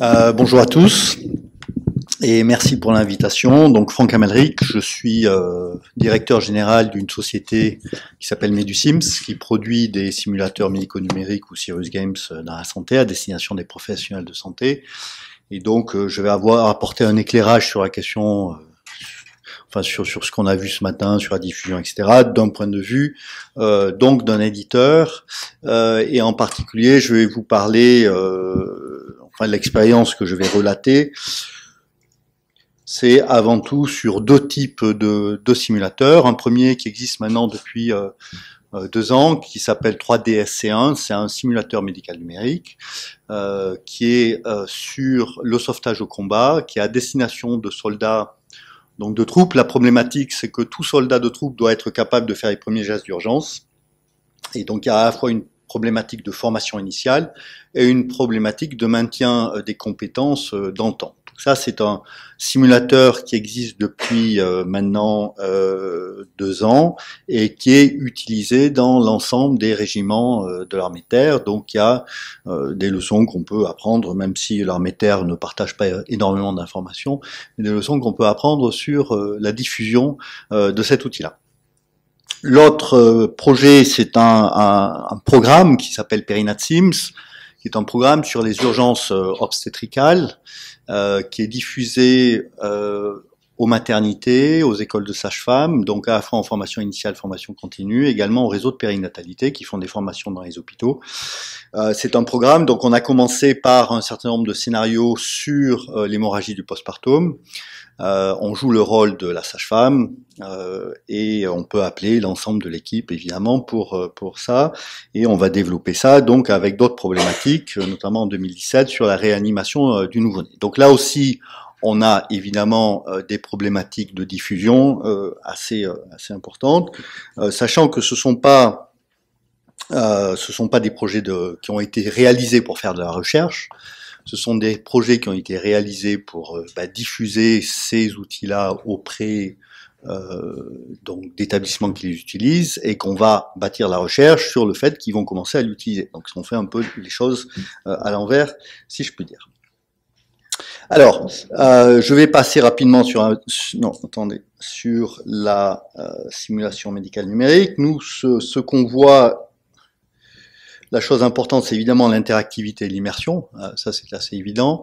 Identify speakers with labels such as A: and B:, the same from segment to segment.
A: Bonjour à tous et merci pour l'invitation. Donc Franck Amalric, je suis directeur général d'une société qui s'appelle Medusims, qui produit des simulateurs médico-numériques ou serious games dans la santé à destination des professionnels de santé. Et donc je vais avoir apporté un éclairage sur la question, sur ce qu'on a vu ce matin, sur la diffusion, etc., d'un point de vue donc d'un éditeur. Et en particulier, je vais vous parler l'expérience que je vais relater, c'est avant tout sur deux types de simulateurs. Un premier qui existe maintenant depuis 2 ans, qui s'appelle 3DSC1, c'est un simulateur médical numérique qui est sur le sauvetage au combat, qui est à destination de soldats, donc de troupes. La problématique, c'est que tout soldat de troupes doit être capable de faire les premiers gestes d'urgence. Et donc il y a à la fois une problématique de formation initiale et une problématique de maintien des compétences dans le temps. Donc ça, c'est un simulateur qui existe depuis maintenant 2 ans et qui est utilisé dans l'ensemble des régiments de l'armée de terre. Donc il y a des leçons qu'on peut apprendre, même si l'armée de terre ne partage pas énormément d'informations, mais des leçons qu'on peut apprendre sur la diffusion de cet outil-là. L'autre projet, c'est un programme qui s'appelle PerinateSims, qui est un programme sur les urgences obstétricales, qui est diffusé aux maternités, aux écoles de sages-femmes, donc à la fois en formation initiale, formation continue, également au réseau de périnatalité qui font des formations dans les hôpitaux. C'est un programme, donc on a commencé par un certain nombre de scénarios sur l'hémorragie du postpartum. On joue le rôle de la sage-femme et on peut appeler l'ensemble de l'équipe évidemment pour ça, et on va développer ça donc avec d'autres problématiques, notamment en 2017 sur la réanimation du nouveau-né. Donc là aussi on a évidemment des problématiques de diffusion assez importantes, sachant que ce sont pas des projets qui ont été réalisés pour faire de la recherche. Ce sont des projets qui ont été réalisés pour diffuser ces outils-là auprès donc d'établissements qui les utilisent, et qu'on va bâtir la recherche sur le fait qu'ils vont commencer à l'utiliser. Donc on fait un peu les choses à l'envers, si je puis dire. Alors, je vais passer rapidement sur la simulation médicale numérique. Nous, ce qu'on voit. La chose importante, c'est évidemment l'interactivité et l'immersion, ça c'est assez évident,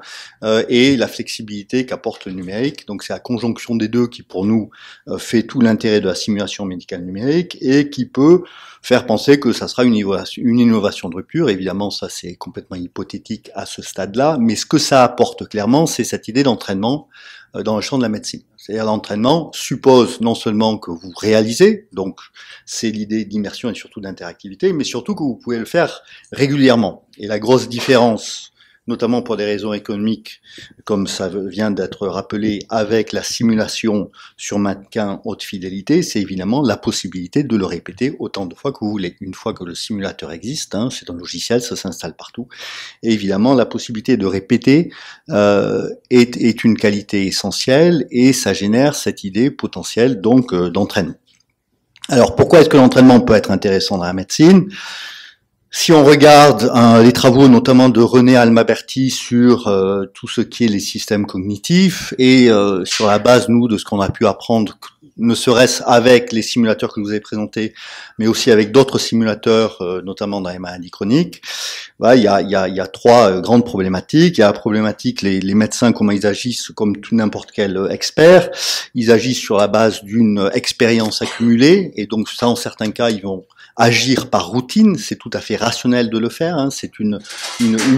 A: et la flexibilité qu'apporte le numérique. Donc c'est la conjonction des deux qui, pour nous, fait tout l'intérêt de la simulation médicale numérique et qui peut faire penser que ça sera une innovation de rupture. Évidemment, ça c'est complètement hypothétique à ce stade-là, mais ce que ça apporte clairement, c'est cette idée d'entraînement dans le champ de la médecine. C'est-à-dire l'entraînement suppose non seulement que vous réalisez, donc c'est l'idée d'immersion et surtout d'interactivité, mais surtout que vous pouvez le faire régulièrement. Et la grosse différence, notamment pour des raisons économiques, comme ça vient d'être rappelé, avec la simulation sur mannequin haute fidélité, c'est évidemment la possibilité de le répéter autant de fois que vous voulez. Une fois que le simulateur existe, c'est un logiciel, ça s'installe partout. Et évidemment, la possibilité de répéter est une qualité essentielle, et ça génère cette idée potentielle donc d'entraînement. Alors pourquoi est-ce que l'entraînement peut être intéressant dans la médecine ? Si on regarde les travaux notamment de René Almaberti sur tout ce qui est les systèmes cognitifs, et sur la base, nous, de ce qu'on a pu apprendre, ne serait-ce avec les simulateurs que je vous ai présentés, mais aussi avec d'autres simulateurs, notamment dans les maladies chroniques, il y a 3 grandes problématiques. Il y a la problématique, les médecins, comment ils agissent comme tout n'importe quel expert. Ils agissent sur la base d'une expérience accumulée, et donc ça, en certains cas, ils vont agir par routine, c'est tout à fait rationnel de le faire, c'est une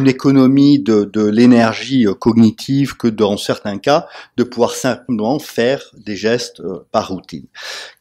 A: économie de l'énergie cognitive que dans certains cas, de pouvoir simplement faire des gestes par routine.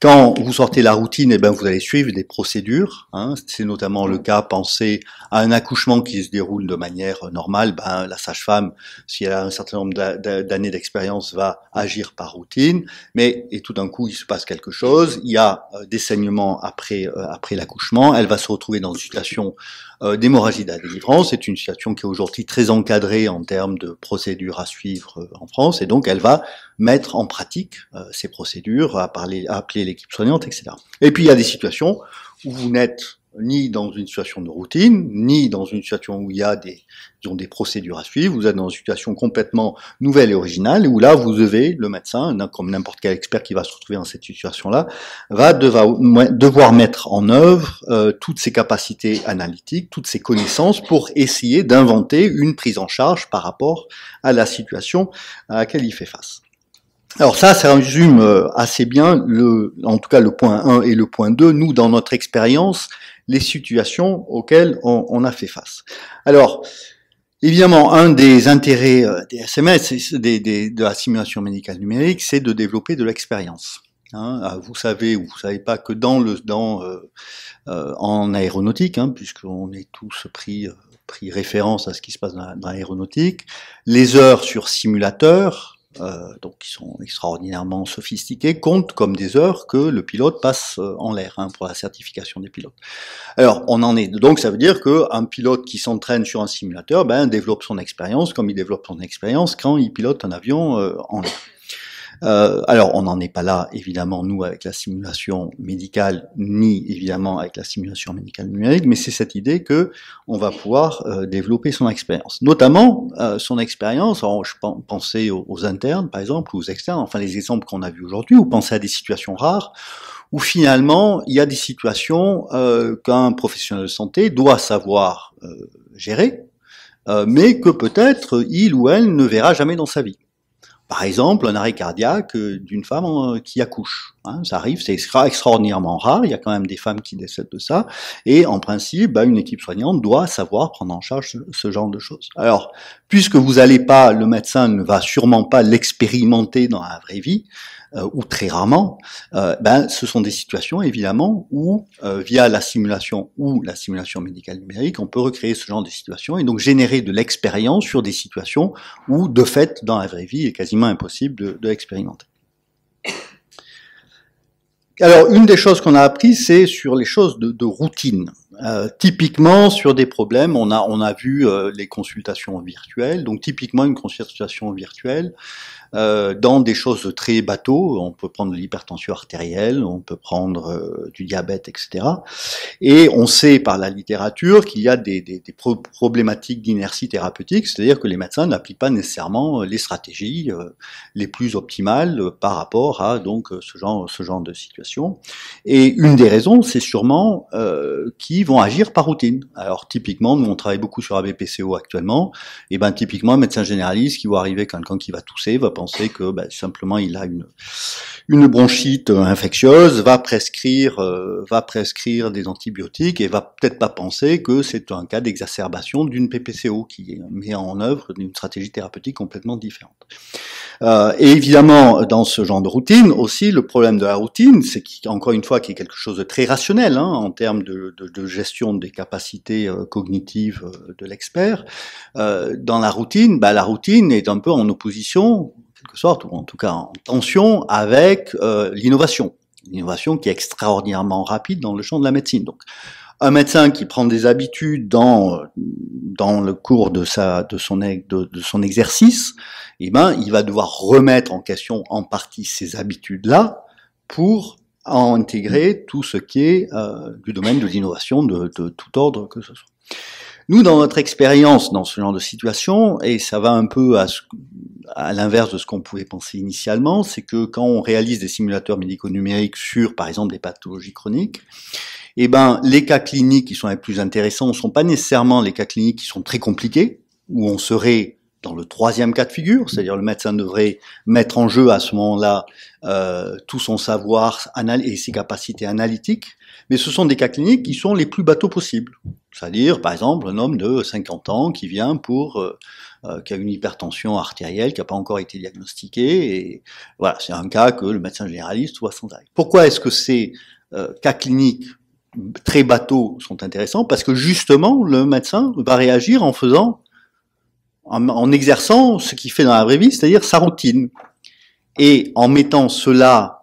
A: Quand vous sortez la routine, vous allez suivre des procédures, c'est notamment le cas, pensez à un accouchement qui se déroule de manière normale, la sage-femme, si elle a un certain nombre d'années d'expérience, va agir par routine, et tout d'un coup, il se passe quelque chose, il y a des saignements après l'accouchement, elle va se retrouver dans une situation d'hémorragie de la délivrance. C'est une situation qui est aujourd'hui très encadrée en termes de procédures à suivre en France, et donc elle va mettre en pratique ces procédures, à appeler l'équipe soignante, etc. Et puis il y a des situations où vous n'êtes ni dans une situation de routine, ni dans une situation où il y a des procédures à suivre. Vous êtes dans une situation complètement nouvelle et originale, où là, vous devez, le médecin, comme n'importe quel expert qui va se retrouver dans cette situation-là, va devoir mettre en œuvre toutes ses capacités analytiques, toutes ses connaissances pour essayer d'inventer une prise en charge par rapport à la situation à laquelle il fait face. Alors ça résume assez bien, en tout cas le point 1 et le point 2, nous, dans notre expérience, les situations auxquelles on a fait face. Alors, évidemment, un des intérêts des SMS, de la simulation médicale numérique, c'est de développer de l'expérience. Hein, vous savez ou vous savez pas que en aéronautique, hein, puisqu'on est tous pris référence à ce qui se passe dans l'aéronautique, les heures sur simulateur, donc qui sont extraordinairement sophistiqués, comptent comme des heures que le pilote passe en l'air, hein, pour la certification des pilotes. Alors, on en est. Donc, ça veut dire qu'un pilote qui s'entraîne sur un simulateur, développe son expérience comme il développe son expérience quand il pilote un avion en l'air. Alors, on n'en est pas là, évidemment, nous, avec la simulation médicale, ni évidemment avec la simulation médicale numérique, mais c'est cette idée que on va pouvoir développer son expérience. Notamment, son expérience, alors je pensais aux internes, par exemple, ou aux externes, enfin les exemples qu'on a vus aujourd'hui, ou pensez à des situations rares, où finalement, il y a des situations qu'un professionnel de santé doit savoir gérer, mais que peut-être il ou elle ne verra jamais dans sa vie. Par exemple, un arrêt cardiaque d'une femme qui accouche. Hein, ça arrive, c'est extraordinairement rare, il y a quand même des femmes qui décèdent de ça, et en principe, une équipe soignante doit savoir prendre en charge ce genre de choses. Alors, puisque le médecin ne va sûrement pas l'expérimenter dans la vraie vie, ou très rarement, ce sont des situations évidemment où, via la simulation ou la simulation médicale numérique, on peut recréer ce genre de situations et donc générer de l'expérience sur des situations où, de fait, dans la vraie vie, il est quasiment impossible de l'expérimenter. Alors, une des choses qu'on a appris, c'est sur les choses de routine. Typiquement, sur des problèmes, on a vu les consultations virtuelles. Donc, typiquement, une consultation virtuelle, dans des choses très bateaux, on peut prendre de l'hypertension artérielle, on peut prendre du diabète, etc. Et on sait par la littérature qu'il y a des problématiques d'inertie thérapeutique, c'est-à-dire que les médecins n'appliquent pas nécessairement les stratégies les plus optimales par rapport à donc ce genre de situation. Et une des raisons, c'est sûrement qu'ils vont agir par routine. Alors typiquement, nous on travaille beaucoup sur ABPCO actuellement, et typiquement un médecin généraliste qui va arriver, quelqu'un qui va tousser, va penser que simplement il a une bronchite infectieuse, va prescrire des antibiotiques et va peut-être pas penser que c'est un cas d'exacerbation d'une PPCO qui met en œuvre une stratégie thérapeutique complètement différente. Et évidemment, dans ce genre de routine, aussi, le problème de la routine, c'est qu'encore une fois, qu'il y a quelque chose de très rationnel, hein, en termes de gestion des capacités cognitives de l'expert. Dans la routine est un peu en opposition, en quelque sorte, ou en tout cas en tension avec l'innovation. L'innovation qui est extraordinairement rapide dans le champ de la médecine. Donc, un médecin qui prend des habitudes dans le cours de son exercice, il va devoir remettre en question en partie ces habitudes-là pour intégrer tout ce qui est du domaine de l'innovation de tout ordre que ce soit. Nous, dans notre expérience dans ce genre de situation, et ça va un peu à l'inverse de ce qu'on pouvait penser initialement, c'est que quand on réalise des simulateurs médico-numériques sur, par exemple, des pathologies chroniques, les cas cliniques qui sont les plus intéressants ne sont pas nécessairement les cas cliniques qui sont très compliqués, où on serait dans le troisième cas de figure, c'est-à-dire le médecin devrait mettre en jeu à ce moment-là tout son savoir et ses capacités analytiques, mais ce sont des cas cliniques qui sont les plus bateaux possibles. C'est-à-dire, par exemple, un homme de 50 ans qui vient qui a une hypertension artérielle qui n'a pas encore été diagnostiquée, et voilà, c'est un cas que le médecin généraliste voit sans arrêt. Pourquoi est-ce que ces cas cliniques très bateaux sont intéressants? Parce que justement, le médecin va réagir en exerçant ce qu'il fait dans la vraie vie, c'est-à-dire sa routine. Et en mettant cela,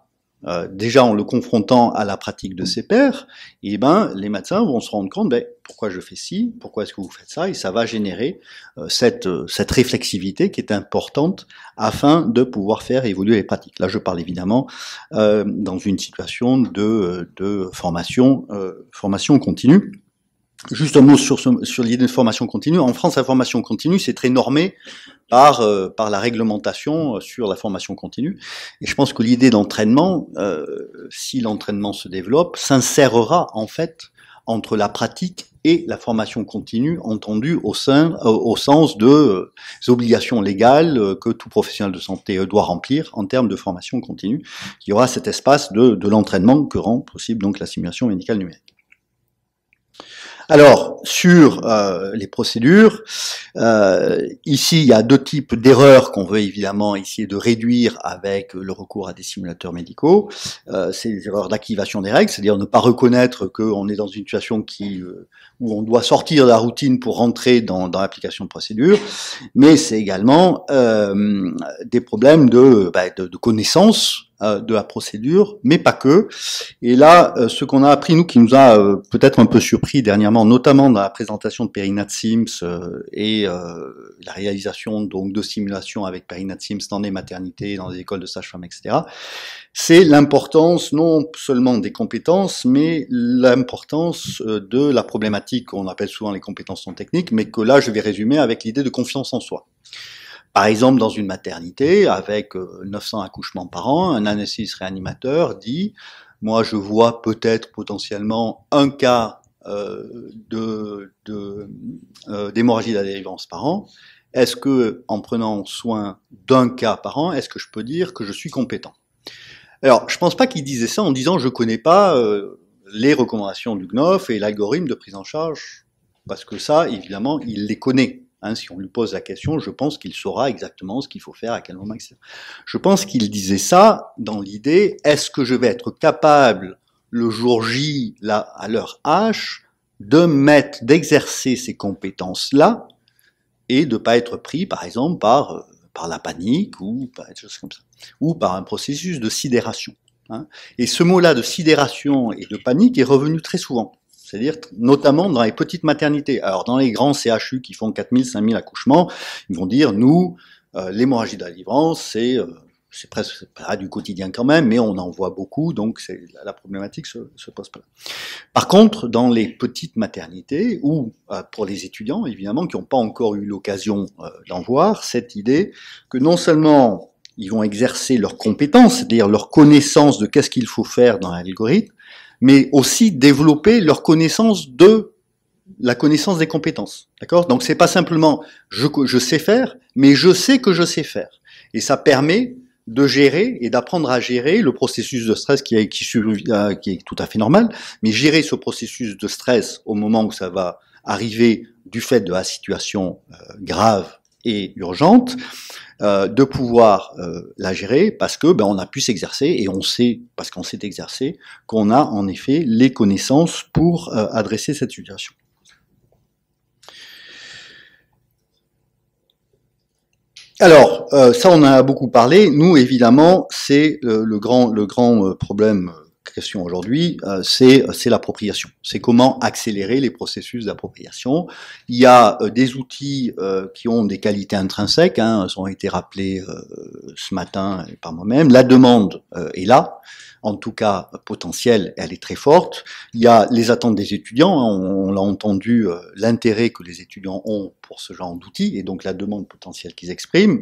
A: déjà en le confrontant à la pratique de ses pairs, les médecins vont se rendre compte, pourquoi je fais ci, pourquoi est-ce que vous faites ça, et ça va générer cette réflexivité qui est importante afin de pouvoir faire évoluer les pratiques. Là, je parle évidemment dans une situation de formation continue. Juste un mot sur l'idée de formation continue. En France, la formation continue, c'est très normé par la réglementation sur la formation continue. Et je pense que l'idée d'entraînement, si l'entraînement se développe, s'insérera en fait entre la pratique et la formation continue, entendue au sens de obligations légales que tout professionnel de santé doit remplir en termes de formation continue. Il y aura cet espace de l'entraînement que rend possible donc la simulation médicale numérique. Alors, sur les procédures, ici, il y a deux types d'erreurs qu'on veut évidemment essayer de réduire avec le recours à des simulateurs médicaux. C'est les erreurs d'activation des règles, c'est-à-dire ne pas reconnaître qu'on est dans une situation où on doit sortir de la routine pour rentrer dans l'application de procédures, mais c'est également des problèmes de connaissance de la procédure, mais pas que. Et là, ce qu'on a appris, nous, qui nous a peut-être un peu surpris dernièrement, notamment dans la présentation de Perinat Sims et la réalisation donc de simulations avec Perinat Sims dans des maternités, dans des écoles de sages-femmes, etc., c'est l'importance non seulement des compétences, mais l'importance de la problématique qu'on appelle souvent les compétences non techniques, mais que là, je vais résumer avec l'idée de confiance en soi. Par exemple, dans une maternité, avec 900 accouchements par an, un anesthésiste réanimateur dit « Moi, je vois peut-être potentiellement un cas d'hémorragie de la délivrance par an. Est-ce que, en prenant soin d'un cas par an, est-ce que je peux dire que je suis compétent ?» Alors, je pense pas qu'il disait ça en disant « Je connais pas les recommandations du GNOF et l'algorithme de prise en charge », parce que ça, évidemment, il les connaît. Hein, si on lui pose la question, je pense qu'il saura exactement ce qu'il faut faire, à quel moment, etc. Je pense qu'il disait ça dans l'idée, est-ce que je vais être capable, le jour J, là, à l'heure H, d'exercer ces compétences-là, et de pas être pris, par exemple, par la panique, ou par des choses comme ça, ou par un processus de sidération. Hein. Et ce mot-là de sidération et de panique est revenu très souvent. C'est-à-dire notamment dans les petites maternités. Alors dans les grands CHU qui font 4000, 5000 accouchements, ils vont dire, nous, l'hémorragie de la délivrance, c'est presque pas du quotidien quand même, mais on en voit beaucoup, donc la problématique se pose pas là. Par contre, dans les petites maternités, ou pour les étudiants, évidemment, qui n'ont pas encore eu l'occasion d'en voir, cette idée que non seulement ils vont exercer leurs compétences, c'est-à-dire leur connaissance de qu'est-ce qu'il faut faire dans l'algorithme, mais aussi développer leur connaissance de la connaissance des compétences. D'accord ? Donc c'est pas simplement je sais faire, mais je sais que je sais faire. Et ça permet de gérer et d'apprendre à gérer le processus de stress qui est tout à fait normal, mais gérer ce processus de stress au moment où ça va arriver du fait de la situation grave et urgente, de pouvoir la gérer parce que on a pu s'exercer et on sait, parce qu'on s'est exercé, qu'on a en effet les connaissances pour adresser cette situation. Alors, ça on en a beaucoup parlé. Nous, évidemment, c'est le grand problème question aujourd'hui, c'est l'appropriation. C'est comment accélérer les processus d'appropriation. Il y a des outils qui ont des qualités intrinsèques, hein, ont été rappelés ce matin par moi-même. La demande est là, en tout cas potentielle, elle est très forte. Il y a les attentes des étudiants, hein, on l'a entendu, l'intérêt que les étudiants ont pour ce genre d'outils, et donc la demande potentielle qu'ils expriment.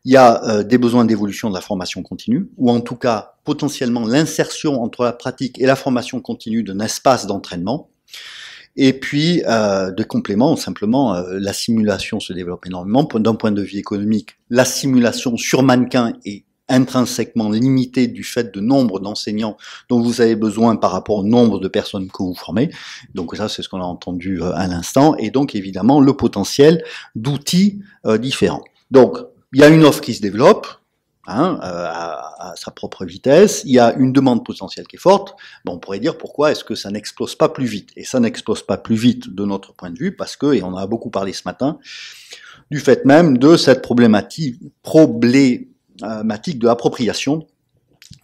A: Il y a des besoins d'évolution de la formation continue, ou en tout cas potentiellement l'insertion entre la pratique et la formation continue d'un espace d'entraînement. Et puis, de complément, simplement, la simulation se développe énormément. D'un point de vue économique, la simulation sur mannequin est intrinsèquement limitée du fait de nombre d'enseignants dont vous avez besoin par rapport au nombre de personnes que vous formez. Donc ça, c'est ce qu'on a entendu à l'instant. Et donc, évidemment, le potentiel d'outils différents. Donc, il y a une offre qui se développe, hein, à sa propre vitesse, il y a une demande potentielle qui est forte, on pourrait dire pourquoi est-ce que ça n'explose pas plus vite. Et ça n'explose pas plus vite de notre point de vue, parce que, et on en a beaucoup parlé ce matin, du fait même de cette problématique de l'appropriation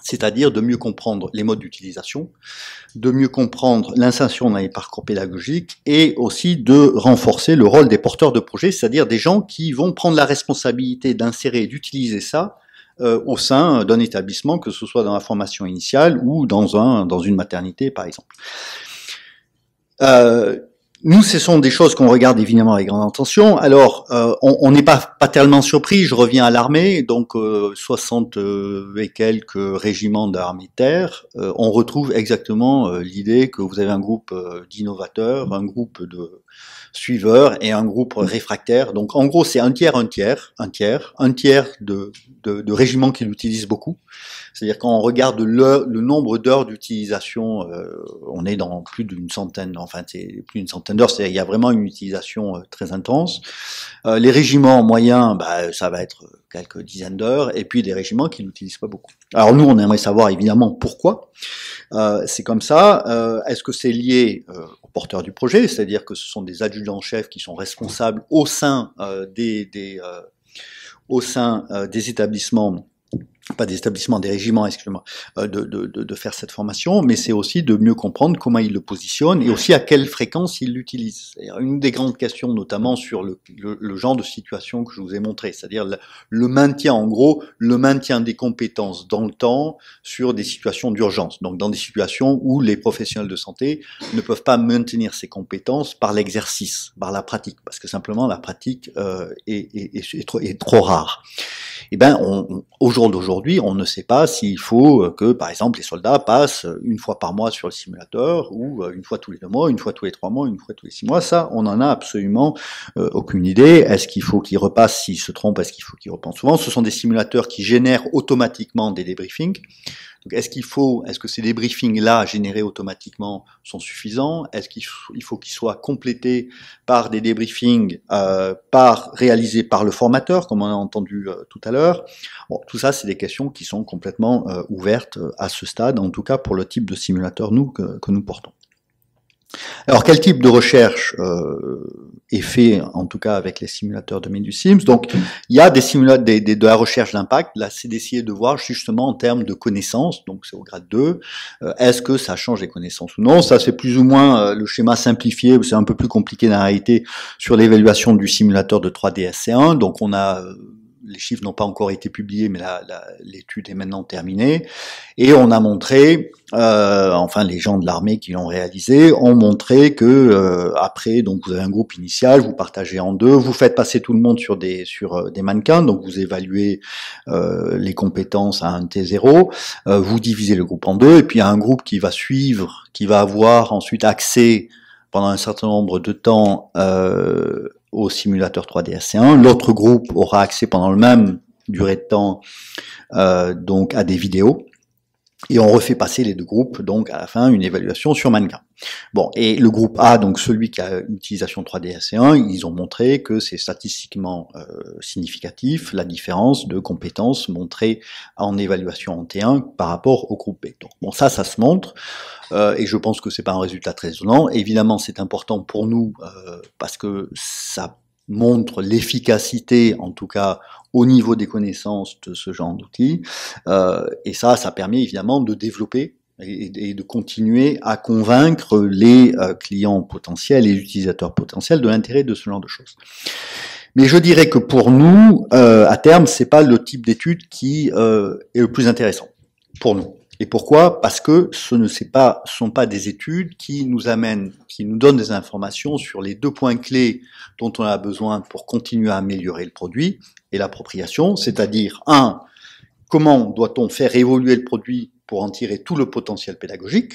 A: c'est-à-dire de mieux comprendre les modes d'utilisation, de mieux comprendre l'insertion dans les parcours pédagogiques et aussi de renforcer le rôle des porteurs de projets, c'est-à-dire des gens qui vont prendre la responsabilité d'insérer et d'utiliser ça au sein d'un établissement, que ce soit dans la formation initiale ou dans une maternité, par exemple. Nous, ce sont des choses qu'on regarde évidemment avec grande attention. Alors, on n'est pas tellement surpris. Je reviens à l'armée, donc 60 et quelques régiments d'armée de terre. On retrouve exactement l'idée que vous avez un groupe d'innovateurs, un groupe de suiveurs et un groupe réfractaire. Donc, en gros, c'est un tiers de régiments qui l'utilisent beaucoup. C'est-à-dire quand on regarde le nombre d'heures d'utilisation, on est dans plus d'une centaine, enfin c'est plus d'une centaine d'heures, c'est-à-dire il y a vraiment une utilisation très intense. Les régiments moyens, ça va être quelques dizaines d'heures, et puis des régiments qui n'utilisent pas beaucoup. Alors nous, on aimerait savoir évidemment pourquoi. C'est comme ça. Est-ce que c'est lié aux porteurs du projet, c'est-à-dire que ce sont des adjudants-chefs qui sont responsables au sein des établissements, pas des établissements, des régiments, excusez-moi, de faire cette formation, mais c'est aussi de mieux comprendre comment ils le positionnent et aussi à quelle fréquence ils l'utilisent. C'est une des grandes questions, notamment sur le genre de situation que je vous ai montré, c'est-à-dire le maintien, en gros, le maintien des compétences dans le temps sur des situations d'urgence, donc dans des situations où les professionnels de santé ne peuvent pas maintenir ces compétences par l'exercice, par la pratique, parce que simplement la pratique est trop rare. Eh ben, au jour d'aujourd'hui, on ne sait pas s'il faut que, par exemple, les soldats passent une fois par mois sur le simulateur, ou une fois tous les 2 mois, une fois tous les 3 mois, une fois tous les 6 mois. Ça, on n'en a absolument aucune idée. Est-ce qu'il faut qu'ils repassent s'ils se trompent? Est-ce qu'il faut qu'ils repassent souvent? Ce sont des simulateurs qui génèrent automatiquement des débriefings. Donc, est-ce que ces débriefings-là, générés automatiquement, sont suffisants? Est-ce qu'il faut qu'ils soient complétés par des débriefings réalisés par le formateur, comme on a entendu tout à l'heure? Bon, tout ça, c'est des questions qui sont complètement ouvertes à ce stade, en tout cas pour le type de simulateur que nous portons. Alors, quel type de recherche est fait, en tout cas avec les simulateurs de MeduSims? Donc, il y a des simulateurs, de la recherche d'impact. Là, c'est d'essayer de voir justement en termes de connaissances, donc c'est au grade 2, est-ce que ça change les connaissances ou non? Ça, c'est plus ou moins le schéma simplifié, c'est un peu plus compliqué dans la réalité, sur l'évaluation du simulateur de 3DSC1. Donc, on a... les chiffres n'ont pas encore été publiés, mais l'étude est maintenant terminée. Et on a montré, enfin les gens de l'armée qui l'ont réalisé, ont montré que après, donc vous avez un groupe initial, vous partagez en deux, vous faites passer tout le monde sur des mannequins, donc vous évaluez les compétences à un T0, vous divisez le groupe en deux, et puis il y a un groupe qui va suivre, qui va avoir ensuite accès pendant un certain nombre de temps au simulateur 3DSC1. L'autre groupe aura accès pendant le même durée de temps donc à des vidéos. Et on refait passer les deux groupes, donc à la fin, une évaluation sur mannequin. Bon, et le groupe A, donc celui qui a l'utilisation 3DSC1, ils ont montré que c'est statistiquement significatif, la différence de compétences montrées en évaluation en T1 par rapport au groupe B. Donc, bon, ça se montre, et je pense que c'est pas un résultat très étonnant. Évidemment, c'est important pour nous, parce que ça montre l'efficacité, en tout cas au niveau des connaissances de ce genre d'outils, et ça permet évidemment de développer et de continuer à convaincre les clients potentiels et les utilisateurs potentiels de l'intérêt de ce genre de choses. Mais je dirais que pour nous, à terme, c'est pas le type d'étude qui est le plus intéressant pour nous. Et pourquoi? Parce que ce ne sont pas des études qui nous donnent des informations sur les 2 points clés dont on a besoin pour continuer à améliorer le produit et l'appropriation, c'est-à-dire 1, comment doit-on faire évoluer le produit pour en tirer tout le potentiel pédagogique,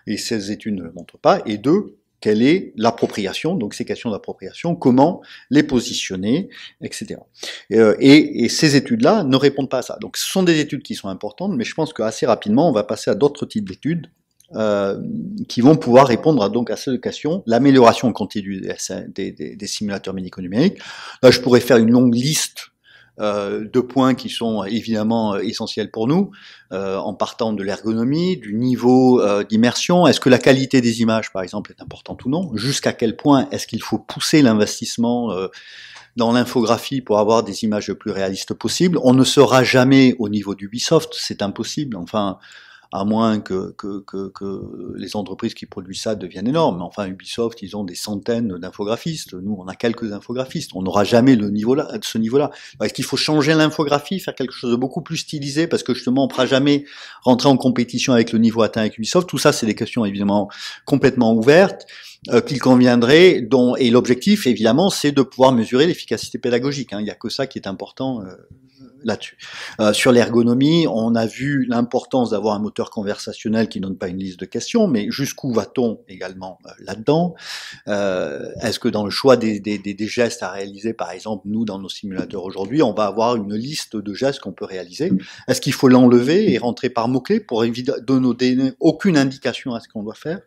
A: et ces études ne le montrent pas, et 2, quelle est l'appropriation, donc ces questions d'appropriation, comment les positionner, etc. Et ces études-là ne répondent pas à ça. Donc ce sont des études qui sont importantes, mais je pense qu'assez rapidement, on va passer à d'autres types d'études qui vont pouvoir répondre donc à ces questions, l'amélioration continue des simulateurs médico-numériques. Là, je pourrais faire une longue liste de points qui sont évidemment essentiels pour nous, en partant de l'ergonomie, du niveau d'immersion. Est-ce que la qualité des images, par exemple, est importante ou non? Jusqu'à quel point est-ce qu'il faut pousser l'investissement dans l'infographie pour avoir des images le plus réalistes possible. On ne sera jamais au niveau d'Ubisoft, c'est impossible. Enfin, à moins que les entreprises qui produisent ça deviennent énormes. Enfin, Ubisoft, ils ont des centaines d'infographistes. Nous, on a quelques infographistes. On n'aura jamais ce niveau-là. Est-ce qu'il faut changer l'infographie, faire quelque chose de beaucoup plus stylisé, parce que justement, on ne pourra jamais rentrer en compétition avec le niveau atteint avec Ubisoft? Tout ça, c'est des questions évidemment complètement ouvertes. Qu'il conviendrait, et l'objectif, évidemment, c'est de pouvoir mesurer l'efficacité pédagogique. Il n'y a que ça qui est important là-dessus. Sur l'ergonomie, on a vu l'importance d'avoir un moteur conversationnel qui ne donne pas une liste de questions, mais jusqu'où va-t-on également là-dedans? Est-ce que dans le choix des gestes à réaliser, par exemple, nous, dans nos simulateurs aujourd'hui, on va avoir une liste de gestes qu'on peut réaliser? Est-ce qu'il faut l'enlever et rentrer par mots-clés pour donner aucune indication à ce qu'on doit faire?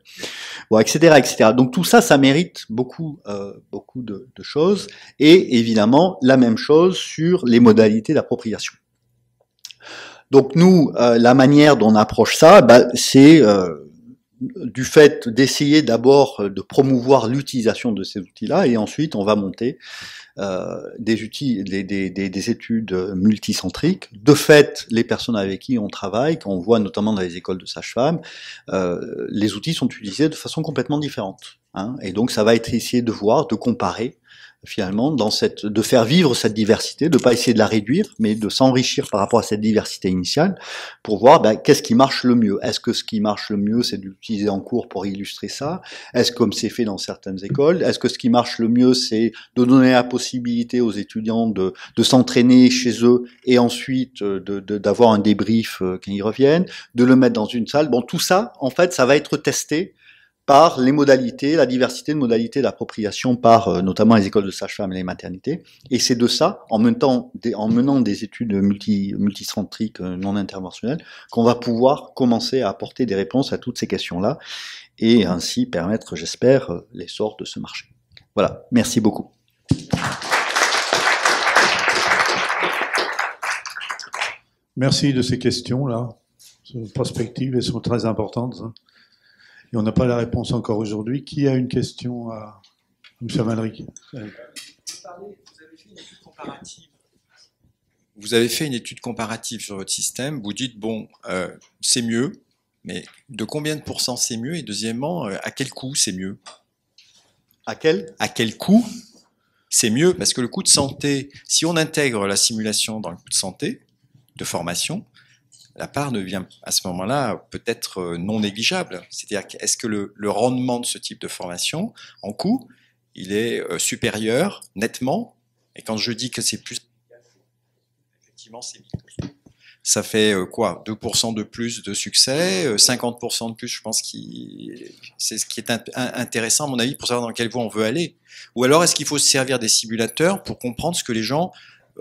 A: Bon, etc., etc. Donc tout ça, ça mérite beaucoup de choses, et évidemment la même chose sur les modalités d'appropriation. Donc nous, la manière dont on approche ça, c'est du fait d'essayer d'abord de promouvoir l'utilisation de ces outils-là, et ensuite on va monter des études multicentriques. De fait, les personnes avec qui on travaille, qu'on voit notamment dans les écoles de sages-femmes, les outils sont utilisés de façon complètement différente. Et donc ça va être essayer de voir, de comparer finalement, de faire vivre cette diversité, de pas essayer de la réduire, mais de s'enrichir par rapport à cette diversité initiale, pour voir qu'est-ce qui marche le mieux. Est-ce que ce qui marche le mieux, c'est d'utiliser en cours pour illustrer ça? Est-ce comme c'est fait dans certaines écoles? Est-ce que ce qui marche le mieux, c'est de donner la possibilité aux étudiants de s'entraîner chez eux, et ensuite d'avoir un débrief quand ils reviennent, de le mettre dans une salle? Bon, tout ça, en fait, ça va être testé par les modalités, la diversité de modalités d'appropriation par notamment les écoles de sages-femmes et les maternités. Et c'est de ça, en menant des études multicentriques non interventionnelles, qu'on va pouvoir commencer à apporter des réponses à toutes ces questions-là, et ainsi permettre, j'espère, l'essor de ce marché. Voilà, merci beaucoup.
B: Merci de ces questions-là. Ces perspectives, elles sont très importantes. Et on n'a pas la réponse encore aujourd'hui. Qui a une question à M. Malric?
C: Vous avez fait une étude comparative sur votre système. Vous dites, bon, c'est mieux, mais de combien de pourcents c'est mieux? Et deuxièmement, à quel coût c'est mieux?
A: À quel
C: coût c'est mieux? Parce que le coût de santé, si on intègre la simulation dans le coût de santé, de formation, la part devient à ce moment-là peut-être non négligeable. C'est-à-dire, est-ce que le rendement de ce type de formation, en coût, il est supérieur nettement? Et quand je dis que c'est plus, effectivement, c'est mieux. Ça fait quoi? 2% de plus de succès, 50% de plus, je pense que c'est ce qui est intéressant, à mon avis, pour savoir dans quelle voie on veut aller. Ou alors, est-ce qu'il faut se servir des simulateurs pour comprendre ce que les gens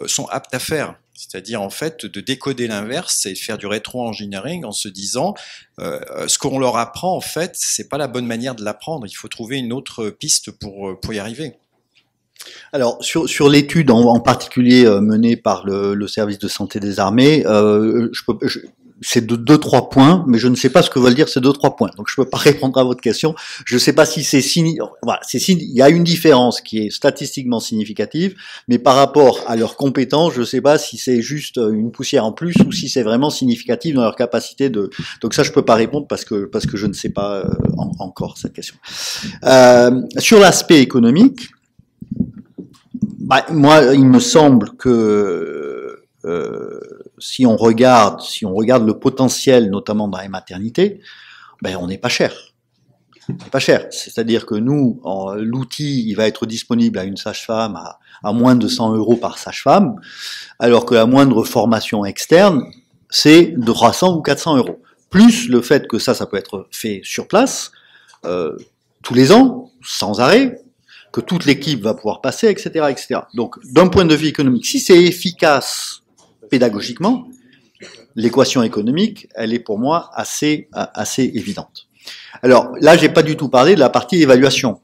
C: sont aptes à faire? C'est-à-dire, en fait, de décoder l'inverse et de faire du rétro-engineering en se disant ce qu'on leur apprend, en fait, c'est pas la bonne manière de l'apprendre. Il faut trouver une autre piste pour y arriver.
A: Alors, sur l'étude en particulier menée par le service de santé des armées, c'est de 2-3 points, mais je ne sais pas ce que veulent dire ces 2-3 points. Donc je ne peux pas répondre à votre question. Je ne sais pas si il y a une différence qui est statistiquement significative, mais par rapport à leurs compétences, je ne sais pas si c'est juste une poussière en plus ou si c'est vraiment significatif dans leur capacité de. Donc ça, je ne peux pas répondre parce que je ne sais pas encore cette question. Sur l'aspect économique, moi, il me semble que si on regarde le potentiel, notamment dans les maternités, on n'est pas cher. C'est pas cher. C'est-à-dire que nous, l'outil, il va être disponible à une sage-femme à moins de 100 € par sage-femme, alors que la moindre formation externe, c'est de 300 ou 400 €. Plus le fait que ça peut être fait sur place, tous les ans, sans arrêt, que toute l'équipe va pouvoir passer, etc., etc. Donc, d'un point de vue économique, si c'est efficace pédagogiquement, l'équation économique, elle est pour moi assez évidente. Alors là, j'ai pas du tout parlé de la partie évaluation,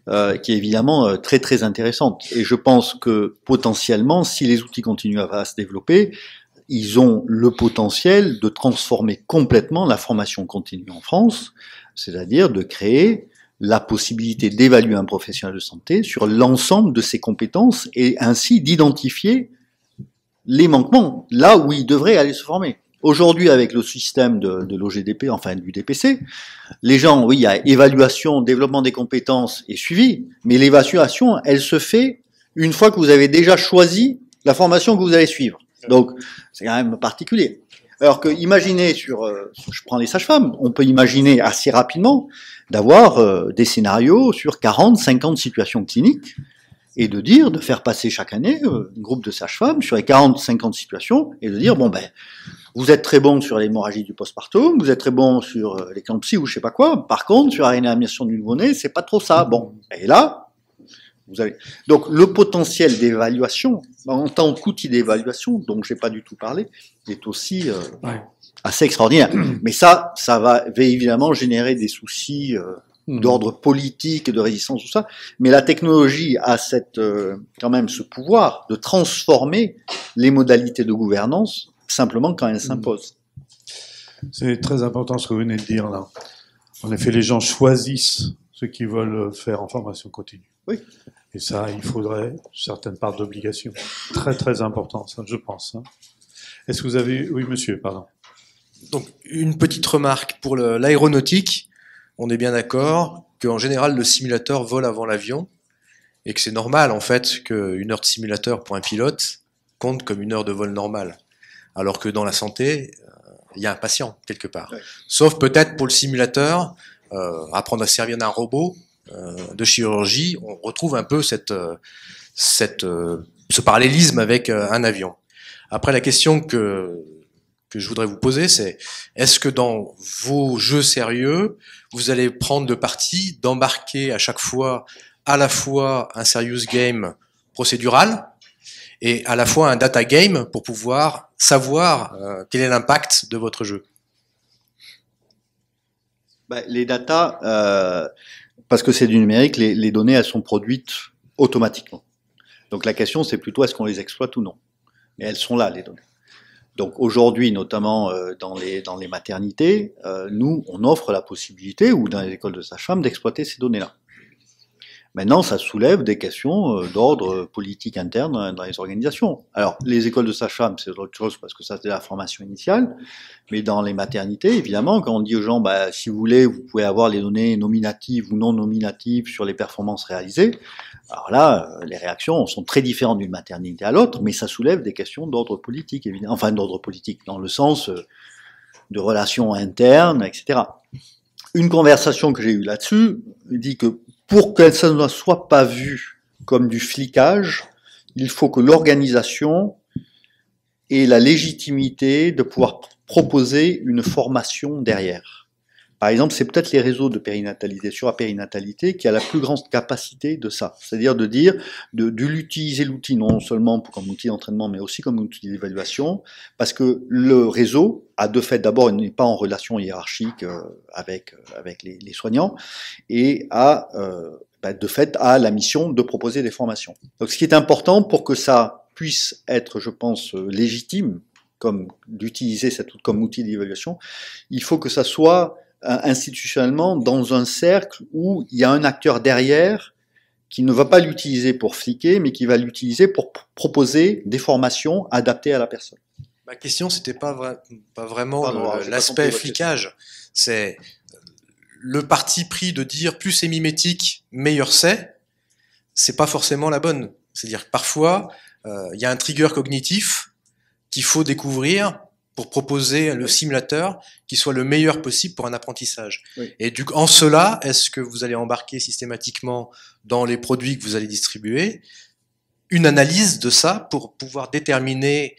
A: qui est évidemment très très intéressante. Et je pense que potentiellement, si les outils continuent à se développer, ils ont le potentiel de transformer complètement la formation continue en France, c'est-à-dire de créer la possibilité d'évaluer un professionnel de santé sur l'ensemble de ses compétences et ainsi d'identifier les manquements là où il devrait aller se former. Aujourd'hui, avec le système de l'OGDP, enfin du DPC, les gens, oui, il y a évaluation, développement des compétences et suivi, mais l'évaluation, elle se fait une fois que vous avez déjà choisi la formation que vous allez suivre. Donc, c'est quand même particulier. Alors que, imaginez je prends les sages-femmes, on peut imaginer assez rapidement d'avoir des scénarios sur 40, 50 situations cliniques et de faire passer chaque année un groupe de sages-femmes sur les 40, 50 situations et de dire, bon ben, vous êtes très bon sur l'hémorragie du postpartum, vous êtes très bon sur les éclampsies ou je sais pas quoi, par contre, sur la réanimation du nouveau-né, c'est pas trop ça. Bon, et là, vous avez... Donc, le potentiel d'évaluation, en tant qu'outil d'évaluation, dont j'ai pas du tout parlé, est aussi assez extraordinaire. Mais ça va évidemment générer des soucis d'ordre politique, de résistance, tout ça. Mais la technologie a quand même ce pouvoir de transformer les modalités de gouvernance simplement quand elle s'impose.
B: C'est très important ce que vous venez de dire là. En effet, les gens choisissent ce qu'ils veulent faire en formation continue.
A: Oui.
B: Et ça, il faudrait une certaine part d'obligation. Très, très important, ça, je pense. Est-ce que vous avez... Oui, monsieur, pardon.
D: Donc, une petite remarque pour l'aéronautique. On est bien d'accord qu'en général, le simulateur vole avant l'avion et que c'est normal, en fait, qu'une heure de simulateur pour un pilote compte comme une heure de vol normale. Alors que dans la santé, il y a un patient, quelque part. Oui. Sauf peut-être pour le simulateur, apprendre à servir d'un robot de chirurgie, on retrouve un peu ce parallélisme avec un avion. Après, la question que je voudrais vous poser, c'est est-ce que dans vos jeux sérieux, vous allez prendre le parti d'embarquer à chaque fois à la fois un serious game procédural et à la fois un data game pour pouvoir savoir quel est l'impact de votre jeu?
A: Les data, parce que c'est du numérique, les données, elles sont produites automatiquement. Donc la question, c'est plutôt est-ce qu'on les exploite ou non. Mais elles sont là, les données. Donc aujourd'hui, notamment dans les maternités, nous, on offre la possibilité, ou dans les écoles de sage-femme, d'exploiter ces données-là. Maintenant, ça soulève des questions d'ordre politique interne dans les organisations. Alors, les écoles de sage-femme, c'est autre chose parce que ça, c'est la formation initiale. Mais dans les maternités, évidemment, quand on dit aux gens, si vous voulez, vous pouvez avoir les données nominatives ou non nominatives sur les performances réalisées. Alors là, les réactions sont très différentes d'une maternité à l'autre, mais ça soulève des questions d'ordre politique, évidemment. Enfin, d'ordre politique, dans le sens de relations internes, etc. Une conversation que j'ai eue là-dessus dit que pour que ça ne soit pas vu comme du flicage, il faut que l'organisation ait la légitimité de pouvoir proposer une formation derrière. Par exemple, c'est peut-être les réseaux de périnatalité sur la périnatalité qui a la plus grande capacité de ça. C'est-à-dire de dire, d'utiliser l'outil non seulement comme outil d'entraînement, mais aussi comme outil d'évaluation, parce que le réseau a de fait, d'abord, il n'est pas en relation hiérarchique avec les soignants, et de fait, a la mission de proposer des formations. Donc, ce qui est important pour que ça puisse être, je pense, légitime, d'utiliser cet outil comme outil d'évaluation, il faut que ça soit institutionnellement dans un cercle où il y a un acteur derrière qui ne va pas l'utiliser pour fliquer, mais qui va l'utiliser pour proposer des formations adaptées à la personne.
D: Ma question, c'était pas vraiment l'aspect flicage. C'est le parti pris de dire plus c'est mimétique, meilleur c'est pas forcément la bonne. C'est-à-dire que parfois, il y a un trigger cognitif qu'il faut découvrir pour proposer le simulateur qui soit le meilleur possible pour un apprentissage. Oui. Et en cela, est-ce que vous allez embarquer systématiquement dans les produits que vous allez distribuer une analyse de ça pour pouvoir déterminer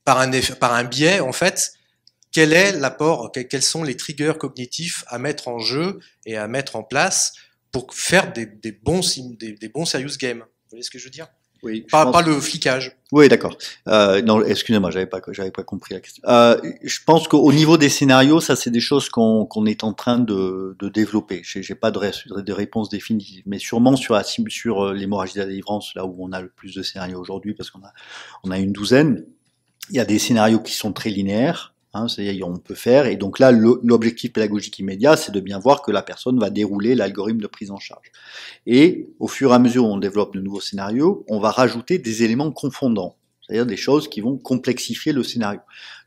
D: par un biais, en fait, quel est l'apport, quels sont les triggers cognitifs à mettre en jeu et à mettre en place pour faire des bons serious games. Vous voyez ce que je veux dire?
A: Oui,
D: pas le flicage.
A: Oui, d'accord. Non, excusez-moi, j'avais pas compris la question. Je pense qu'au niveau des scénarios, ça c'est des choses qu'on est en train de développer. J'ai pas de réponse définitive, mais sûrement sur l'hémorragie de la délivrance, là où on a le plus de scénarios aujourd'hui, parce qu'on a une douzaine. Il y a des scénarios qui sont très linéaires, Hein, c'est-à-dire, on peut faire, et donc là, l'objectif pédagogique immédiat, c'est de bien voir que la personne va dérouler l'algorithme de prise en charge. Et au fur et à mesure où on développe de nouveaux scénarios, on va rajouter des éléments confondants, c'est-à-dire des choses qui vont complexifier le scénario.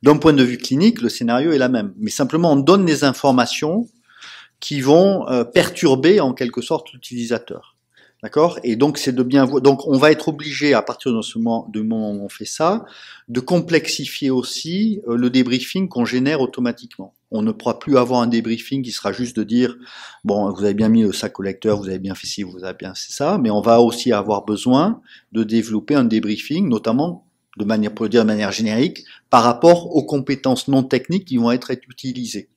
A: D'un point de vue clinique, le scénario est la même, mais simplement on donne des informations qui vont perturber en quelque sorte l'utilisateur. D'accord? Et donc, c'est de bien voir. Donc, on va être obligé, à partir de ce moment, du moment où on fait ça, de complexifier aussi le débriefing qu'on génère automatiquement. On ne pourra plus avoir un débriefing qui sera juste de dire, bon, vous avez bien mis le sac collecteur, vous avez bien fait ci, vous avez bien fait ça, mais on va aussi avoir besoin de développer un débriefing, notamment de manière, pour le dire de manière générique, par rapport aux compétences non techniques qui vont être utilisées.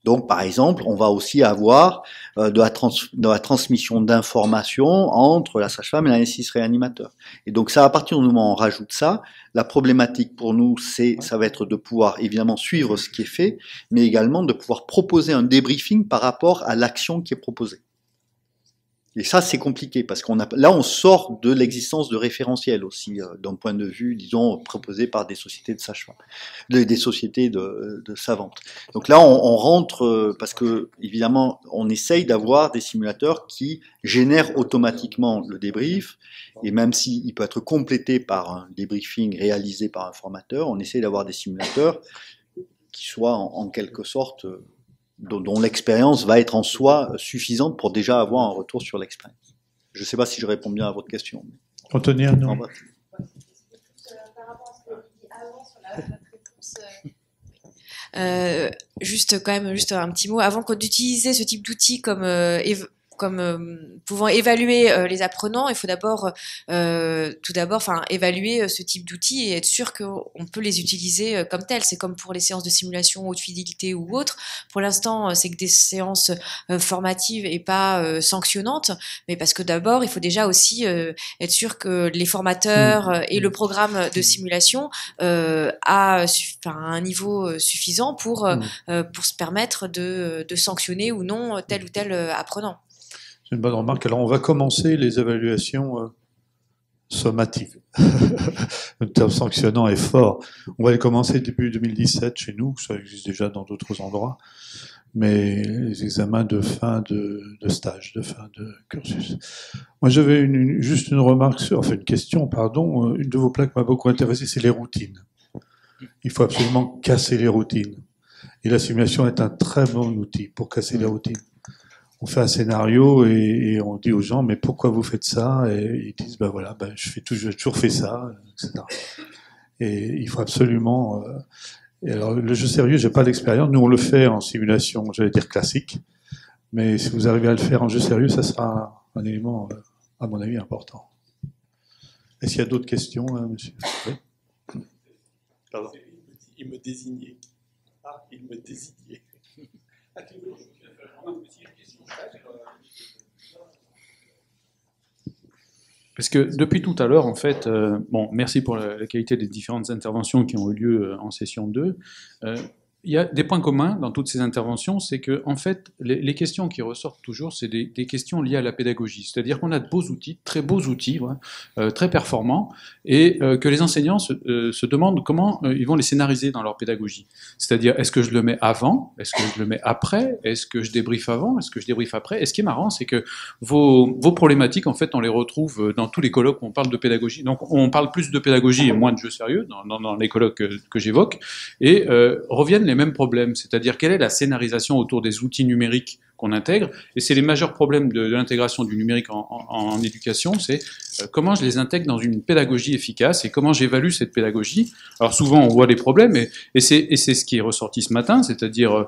A: Donc, par exemple, on va aussi avoir de la transmission d'informations entre la sage-femme et l'anesthésiste réanimateur. Et donc, ça, à partir du moment où on rajoute ça, la problématique pour nous, ça va être de pouvoir évidemment suivre ce qui est fait, mais également de pouvoir proposer un débriefing par rapport à l'action qui est proposée. Et ça, c'est compliqué parce là, on sort de l'existence de référentiels aussi, d'un point de vue, disons, proposé par des sociétés de sages-femmes, des sociétés de savantes. Donc là, on rentre parce que, évidemment, on essaye d'avoir des simulateurs qui génèrent automatiquement le débrief, et même s'il peut être complété par un débriefing réalisé par un formateur, on essaye d'avoir des simulateurs qui soient en quelque sorte dont l'expérience va être en soi suffisante pour déjà avoir un retour sur l'expérience. Je ne sais pas si je réponds bien à votre question.
B: Anthony, non.
E: Par rapport à ce que vous dit avant sur la réponse, juste un petit mot, avant d'utiliser ce type d'outils comme pouvant évaluer les apprenants, il faut tout d'abord évaluer ce type d'outils et être sûr qu'on peut les utiliser comme tels. C'est comme pour les séances de simulation haute fidélité ou autres. Pour l'instant, c'est que des séances formatives et pas sanctionnantes, mais parce que d'abord, il faut déjà aussi être sûr que les formateurs et le programme de simulation a un niveau suffisant pour se permettre de sanctionner ou non tel ou tel apprenant.
B: C'est une bonne remarque. Alors, on va commencer les évaluations sommatives. Le terme sanctionnant est fort. On va les commencer début 2017 chez nous, ça existe déjà dans d'autres endroits, mais les examens de fin de stage, de fin de cursus. Moi, j'avais juste une remarque, une question, pardon. Une de vos plaques m'a beaucoup intéressé, c'est les routines. Il faut absolument casser les routines. Et la simulation est un très bon outil pour casser les routines. On fait un scénario et on dit aux gens, mais pourquoi vous faites ça? Et ils disent, j'ai toujours fait ça, etc. Et il faut absolument... et alors, le jeu sérieux, j'ai pas d'expérience. Nous, on le fait en simulation, j'allais dire classique. Mais si vous arrivez à le faire en jeu sérieux, ça sera un élément, à mon avis, important. Est-ce qu'il y a d'autres questions, monsieur? Oui. Pardon.
F: Il me désignait. Ah, il me désignait.
G: Parce que depuis tout à l'heure, en fait, merci pour la qualité des différentes interventions qui ont eu lieu en session 2. Il y a des points communs dans toutes ces interventions, c'est que, en fait, les questions qui ressortent toujours, c'est des questions liées à la pédagogie. C'est-à-dire qu'on a de beaux outils, très beaux outils, très performants, et que les enseignants se demandent comment ils vont les scénariser dans leur pédagogie. C'est-à-dire, est-ce que je le mets avant? Est-ce que je le mets après? Est-ce que je débriefe avant? Est-ce que je débriefe après? Et ce qui est marrant, c'est que vos problématiques, en fait, on les retrouve dans tous les colloques où on parle de pédagogie. Donc, on parle plus de pédagogie et moins de jeux sérieux dans les colloques que j'évoque, et reviennent les mêmes problèmes, c'est-à-dire quelle est la scénarisation autour des outils numériques qu'on intègre, et c'est les majeurs problèmes de l'intégration du numérique en éducation, c'est comment je les intègre dans une pédagogie efficace et comment j'évalue cette pédagogie. Alors souvent on voit les problèmes, et c'est ce qui est ressorti ce matin, c'est-à-dire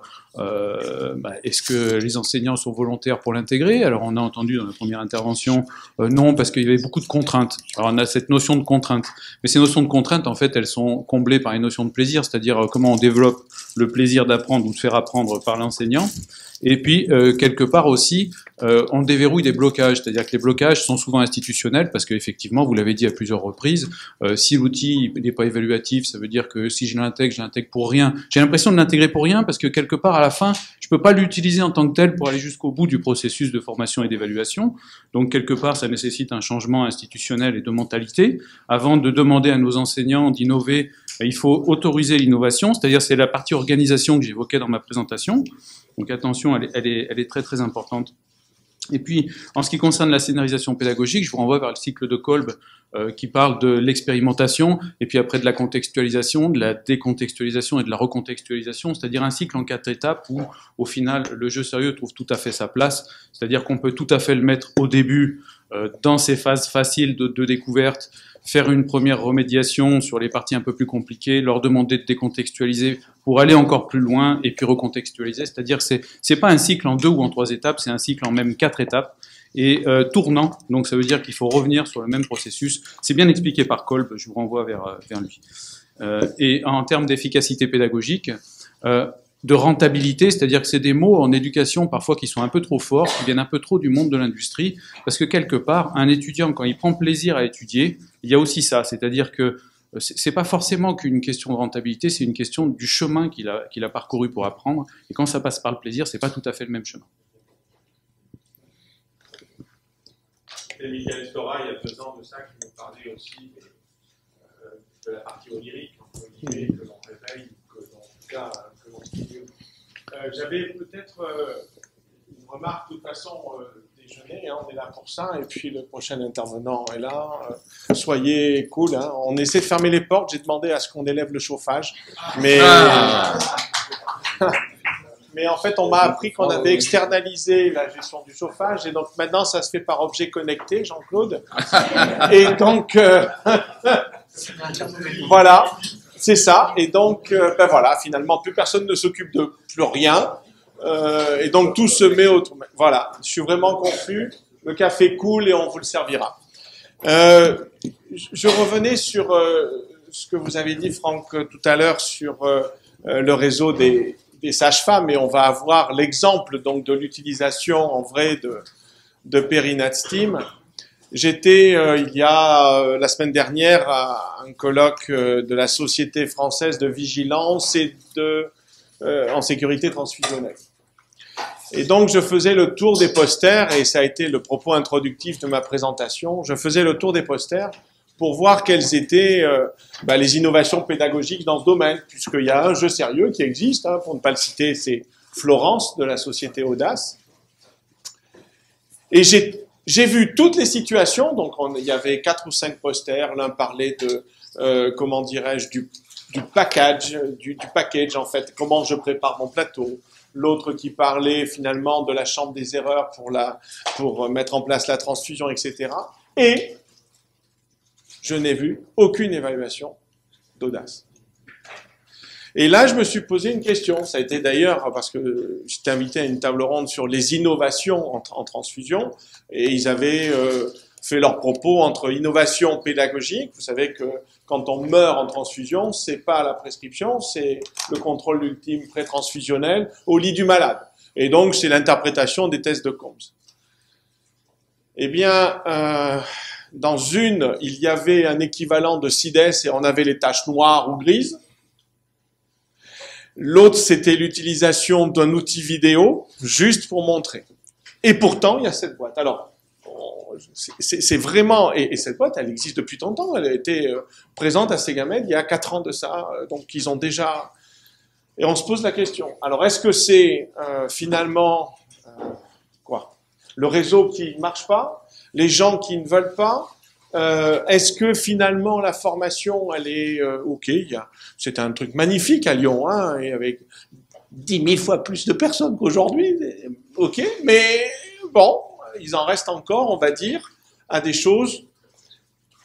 G: est-ce que les enseignants sont volontaires pour l'intégrer? Alors on a entendu dans la première intervention non, parce qu'il y avait beaucoup de contraintes. Alors on a cette notion de contrainte, mais ces notions de contraintes, en fait, elles sont comblées par une notion de plaisir, c'est-à-dire comment on développe le plaisir d'apprendre ou de faire apprendre par l'enseignant. Et puis, quelque part aussi, on déverrouille des blocages, c'est-à-dire que les blocages sont souvent institutionnels, parce qu'effectivement, vous l'avez dit à plusieurs reprises, si l'outil n'est pas évaluatif, ça veut dire que si je l'intègre pour rien. J'ai l'impression de l'intégrer pour rien, parce que quelque part, à la fin, je peux pas l'utiliser en tant que tel pour aller jusqu'au bout du processus de formation et d'évaluation. Donc, quelque part, ça nécessite un changement institutionnel et de mentalité. Avant de demander à nos enseignants d'innover il faut autoriser l'innovation, c'est-à-dire c'est la partie organisation que j'évoquais dans ma présentation. Donc attention, elle est très très importante. Et puis, en ce qui concerne la scénarisation pédagogique, je vous renvoie vers le cycle de Kolb qui parle de l'expérimentation, et puis après de la contextualisation, de la décontextualisation et de la recontextualisation, c'est-à-dire un cycle en 4 étapes où, au final, le jeu sérieux trouve tout à fait sa place, c'est-à-dire qu'on peut tout à fait le mettre au début, dans ces phases faciles de découverte, faire une première remédiation sur les parties un peu plus compliquées, leur demander de décontextualiser pour aller encore plus loin et puis recontextualiser. C'est-à-dire que c'est pas un cycle en 2 ou en 3 étapes, c'est un cycle en même 4 étapes et tournant. Donc ça veut dire qu'il faut revenir sur le même processus. C'est bien expliqué par Kolb, je vous renvoie vers lui. Et en termes d'efficacité pédagogique, de rentabilité, c'est-à-dire que c'est des mots en éducation parfois qui sont un peu trop forts, qui viennent un peu trop du monde de l'industrie, parce que quelque part, un étudiant, quand il prend plaisir à étudier, il y a aussi ça, c'est-à-dire que c'est pas forcément qu'une question de rentabilité, c'est une question du chemin qu'il a parcouru pour apprendre, et quand ça passe par le plaisir, c'est pas tout à fait le même chemin.
F: Et Michael Estora, il y a 2 ans de ça, qui nous parlait aussi de la partie onirique, entre guillemets, que l'on réveille, que l'on, en tout cas, que l'on stimule. J'avais peut-être une remarque, de toute façon, déjeuner, hein, on est là pour ça, et puis le prochain intervenant est là. Soyez cool, hein, on essaie de fermer les portes, j'ai demandé à ce qu'on élève le chauffage, mais... Mais en fait, on m'a appris qu'on avait externalisé la gestion du chauffage, et donc maintenant, ça se fait par objet connecté, Jean-Claude. Et donc, voilà, c'est ça. Et donc, ben voilà, finalement, plus personne ne s'occupe de plus rien. Et donc, tout se met autour. Voilà, je suis vraiment confus. Le café coule et on vous le servira. Je revenais sur ce que vous avez dit, Franck, tout à l'heure, sur le réseau des sages-femmes, et on va avoir l'exemple donc de l'utilisation en vrai de Périnat-Steam. J'étais il y a la semaine dernière à un colloque de la Société française de vigilance et en sécurité transfusionnelle. Et donc je faisais le tour des posters, et ça a été le propos introductif de ma présentation. Je faisais le tour des posters pour voir quelles étaient les innovations pédagogiques dans ce domaine, puisqu'il y a un jeu sérieux qui existe, hein, pour ne pas le citer, c'est Florence de la société Audace. Et j'ai vu toutes les situations, donc il y avait 4 ou 5 posters, l'un parlait de, comment dirais-je, du package en fait, comment je prépare mon plateau, l'autre qui parlait finalement de la chambre des erreurs pour mettre en place la transfusion, etc. Et je n'ai vu aucune évaluation d'Audace. Et là, je me suis posé une question. Ça a été d'ailleurs parce que j'étais invité à une table ronde sur les innovations en transfusion, et ils avaient fait leur propos entre innovation pédagogique. Vous savez que quand on meurt en transfusion, c'est pas la prescription, c'est le contrôle ultime pré-transfusionnel au lit du malade. Et donc, c'est l'interprétation des tests de Combs. Eh bien, dans une, il y avait un équivalent de CIDES et on avait les taches noires ou grises. L'autre, c'était l'utilisation d'un outil vidéo, juste pour montrer. Et pourtant, il y a cette boîte. Alors, c'est vraiment... Et cette boîte, elle existe depuis longtemps. Elle a été présente à Segamed il y a 4 ans de ça. Donc, ils ont déjà... Et on se pose la question. Alors, est-ce que c'est finalement... le réseau qui ne marche pas? Les gens qui ne veulent pas? Est-ce que finalement la formation, elle est ok? C'est un truc magnifique à Lyon, hein, et avec 10 000 fois plus de personnes qu'aujourd'hui. Ok, mais bon, il en reste encore, on va dire, à des choses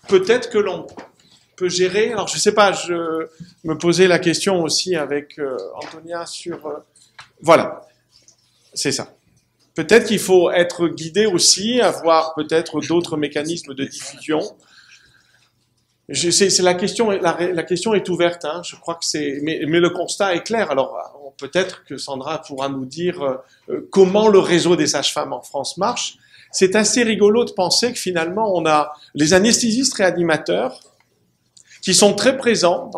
F: peut-être que l'on peut gérer. Alors je sais pas, je me posais la question aussi avec Antonia sur... voilà, c'est ça. Peut-être qu'il faut être guidé aussi, avoir peut-être d'autres mécanismes de diffusion. C'est la question est ouverte, hein. Je crois que c'est, mais le constat est clair. Alors peut-être que Sandra pourra nous dire comment le réseau des sages-femmes en France marche. C'est assez rigolo de penser que finalement on a les anesthésistes réanimateurs qui sont très présents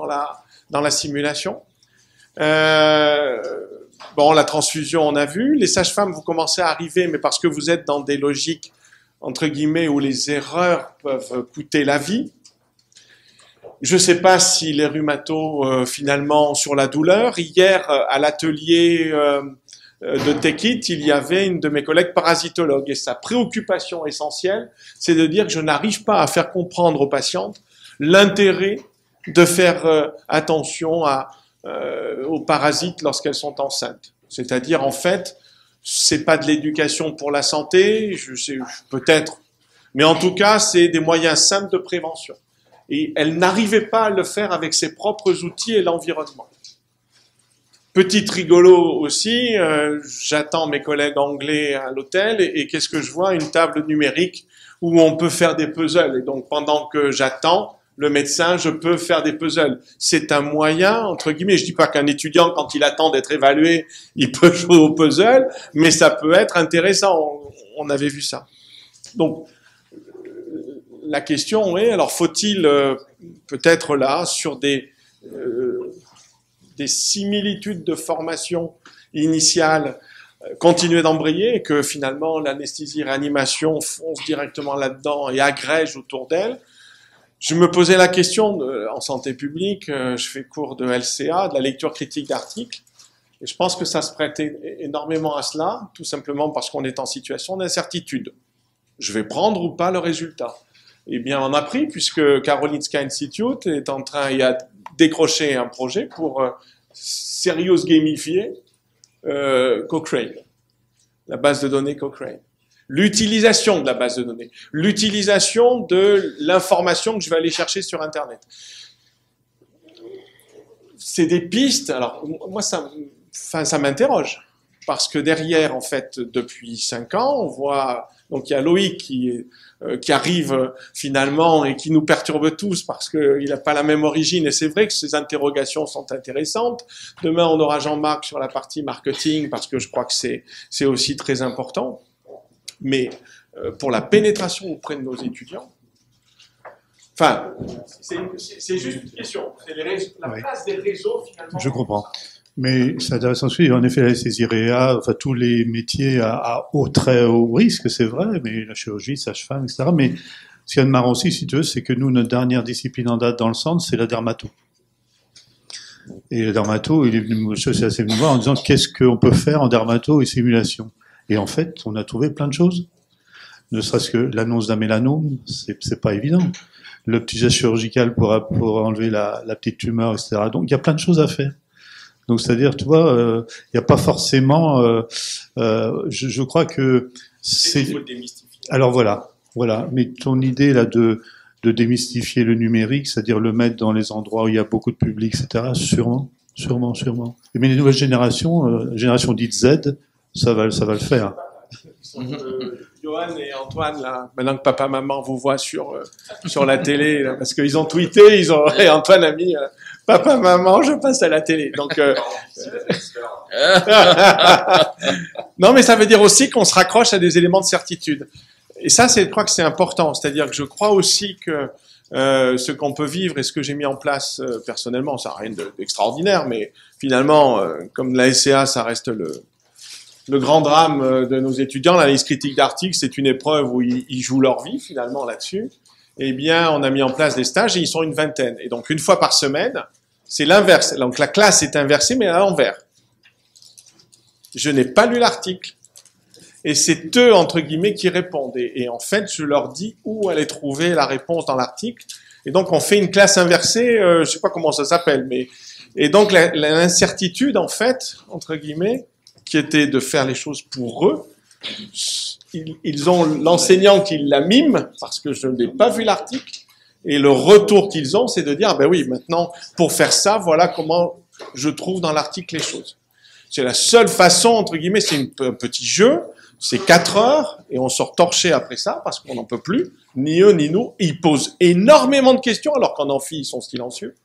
F: dans la simulation. Bon, la transfusion, on a vu. Les sages-femmes, vous commencez à arriver, mais parce que vous êtes dans des logiques, entre guillemets, où les erreurs peuvent coûter la vie. Je ne sais pas si les rhumatos, finalement, sur la douleur. Hier, à l'atelier de TechIt, il y avait une de mes collègues parasitologues. Et sa préoccupation essentielle, c'est de dire que je n'arrive pas à faire comprendre aux patientes l'intérêt de faire attention aux parasites lorsqu'elles sont enceintes. C'est-à-dire, en fait, c'est pas de l'éducation pour la santé, je sais, peut-être, mais en tout cas, c'est des moyens simples de prévention. Et elle n'arrivait pas à le faire avec ses propres outils et l'environnement. Petit rigolo aussi, j'attends mes collègues anglais à l'hôtel et qu'est-ce que je vois? Une table numérique où on peut faire des puzzles. Et donc, pendant que j'attends le médecin, je peux faire des puzzles. C'est un moyen, entre guillemets, je dis pas qu'un étudiant, quand il attend d'être évalué, il peut jouer au puzzle, mais ça peut être intéressant. On avait vu ça. Donc, la question est, alors faut-il peut-être là, sur des similitudes de formation initiale, continuer d'embrayer et que finalement l'anesthésie-réanimation fonce directement là-dedans et agrège autour d'elle. Je me posais la question, en santé publique, je fais cours de LCA, de la lecture critique d'articles, et je pense que ça se prête énormément à cela, tout simplement parce qu'on est en situation d'incertitude. Je vais prendre ou pas le résultat. Eh bien, on a pris, puisque Karolinska Institute est en train, il a décroché un projet pour serious gamifier Cochrane, la base de données Cochrane. L'utilisation de la base de données, l'utilisation de l'information que je vais aller chercher sur Internet. C'est des pistes, alors moi ça m'interroge, parce que derrière, en fait, depuis 5 ans, on voit, donc il y a Loïc qui arrive finalement et qui nous perturbe tous parce qu'il n'a pas la même origine, et c'est vrai que ces interrogations sont intéressantes. Demain, on aura Jean-Marc sur la partie marketing, parce que je crois que c'est aussi très important. Mais pour la pénétration auprès de nos étudiants, enfin, c'est juste une question. C'est la place des réseaux, finalement.
B: Je comprends. Mais c'est intéressant de suivre. En effet, l'anesthésie réa, enfin, tous les métiers à très haut risque, c'est vrai, mais la chirurgie, sage-femme, etc. Mais ce qu'il y a de marrant aussi, si tu veux, c'est que nous, notre dernière discipline en date dans le centre, c'est la dermato. Et le dermato, il est venu me voir en disant qu'est-ce qu'on peut faire en dermato et simulation. Et en fait, on a trouvé plein de choses. Ne serait-ce que l'annonce d'un mélanome, c'est pas évident. L'optisation chirurgicale pour enlever la petite tumeur, etc. Donc, il y a plein de choses à faire. Donc, c'est-à-dire, tu vois, il n'y a pas forcément... je crois que c'est... Alors, voilà. Mais ton idée, là, de démystifier le numérique, c'est-à-dire le mettre dans les endroits où il y a beaucoup de public, etc., sûrement. Mais les nouvelles générations, la génération dite Z, ça va le faire.
F: Johan et Antoine, là, maintenant que papa, maman vous voient sur la télé, là, parce qu'ils ont tweeté, et Antoine a mis papa, maman, je passe à la télé. Donc, non, mais ça veut dire aussi qu'on se raccroche à des éléments de certitude. Et ça, je crois que c'est important. C'est-à-dire que je crois aussi que ce qu'on peut vivre et ce que j'ai mis en place personnellement, ça n'a rien d'extraordinaire, mais finalement, comme la SCA, ça reste le grand drame de nos étudiants. L'analyse critique d'articles, c'est une épreuve où ils jouent leur vie finalement là-dessus. Eh bien, on a mis en place des stages et ils sont une vingtaine. Et donc, une fois par semaine, c'est l'inverse. Donc, la classe est inversée, mais à l'envers. Je n'ai pas lu l'article. Et c'est eux, entre guillemets, qui répondent. Et en fait, je leur dis où aller trouver la réponse dans l'article. Et donc, on fait une classe inversée, je sais pas comment ça s'appelle, mais... Et donc, l'incertitude, en fait, entre guillemets, qui était de faire les choses pour eux, ils ont l'enseignant qui la mime, parce que je n'ai pas vu l'article, et le retour qu'ils ont, c'est de dire, ben oui, maintenant, pour faire ça, voilà comment je trouve dans l'article les choses. C'est la seule façon, entre guillemets, c'est un petit jeu, c'est 4 heures, et on sort torché après ça, parce qu'on n'en peut plus, ni eux, ni nous. Ils posent énormément de questions, alors qu'en amphi, ils sont silencieux.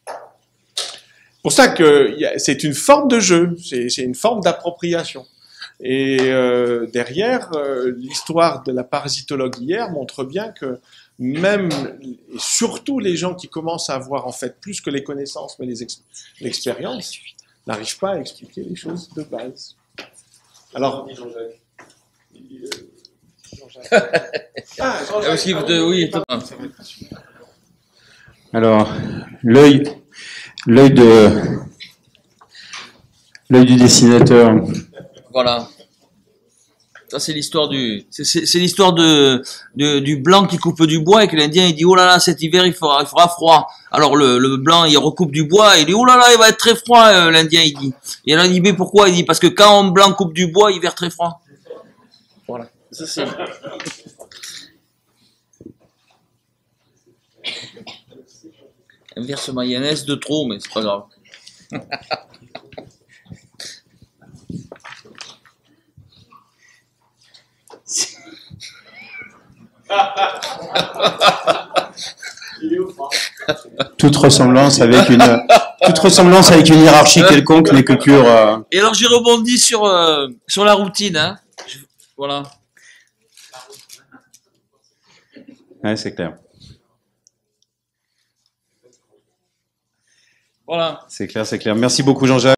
F: C'est pour ça que c'est une forme de jeu, c'est une forme d'appropriation. Et derrière, l'histoire de la parasitologue hier montre bien que même, et surtout les gens qui commencent à avoir en fait plus que les connaissances, mais l'expérience, n'arrivent pas à expliquer les choses de base. Alors, Jean-Jacques.
H: Oui. Alors, l'œil du dessinateur.
I: Voilà. Ça, c'est l'histoire c'est l'histoire du blanc qui coupe du bois et que l'Indien, il dit, oh là là, cet hiver, il fera froid. Alors, le blanc, il recoupe du bois et il dit, oh là là, il va être très froid, l'Indien, il dit. Et là, il dit, mais pourquoi? Il dit, parce que quand un blanc coupe du bois, hiver très froid. Voilà. Ça, c'est... Inverse mayonnaise de trop, mais c'est pas grave.
H: Toute ressemblance avec une hiérarchie quelconque n'est que pure.
I: Et alors j'ai rebondi sur la routine, hein. Voilà.
H: Ouais, c'est clair.
I: Voilà.
H: C'est clair, c'est clair. Merci beaucoup, Jean-Jacques.